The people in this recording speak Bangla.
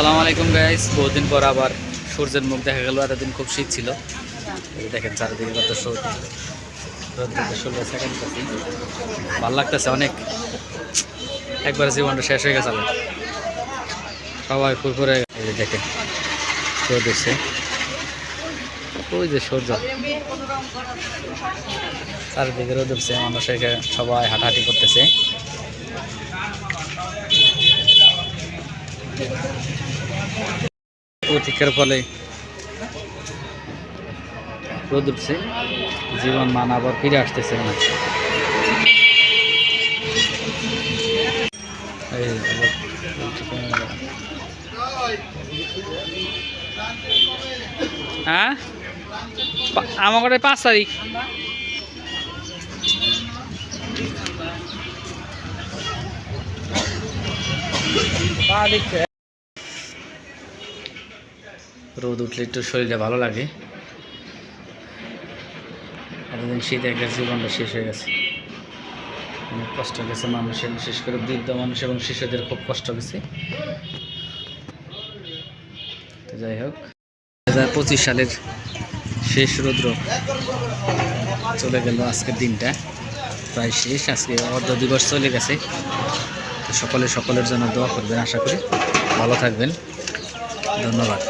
আসসালামু আলাইকুম গাইস, বহুদিন পর আবার সূর্যের মুখ দেখা গেল। এতদিন খুব শীত ছিল। এই দেখেন চারিদিকে কত সূর্য, সেকেন্ড করছি, ভালো লাগতেছে অনেক। একবার জীবনটা শেষ হয়ে গেছে, সবাই ফুরফুরে। এই যে দেখেন রোদ এসছে, ওই যে সূর্য, চারিদিকে রোদ উঠছে, মানুষ সবাই হাঁটাহাঁটি করতেছে। প্রতীক্ষার ফলে রোদ উঠছে, জীবন মান আবার ফিরে আসতেছে না। হ্যাঁ, আমার 5 তারিখ। রোদ উঠলে একটু শরীরটা ভালো লাগে। এতদিন শীতে একটা জীবনটা শেষ হয়ে গেছে, অনেক কষ্ট গেছে মানুষের, বিশেষ করে বৃদ্ধ মানুষ এবং শিশুদের খুব কষ্ট গেছে। তো যাই হোক, 2025 সালের শেষ রৌদ্র চলে গেল। আজকের দিনটা প্রায় শেষ, আজকে অর্ধ দিবস চলে গেছে। তো সকলের জন্য দোয়া করবেন, আশা করি ভালো থাকবেন। ধন্যবাদ।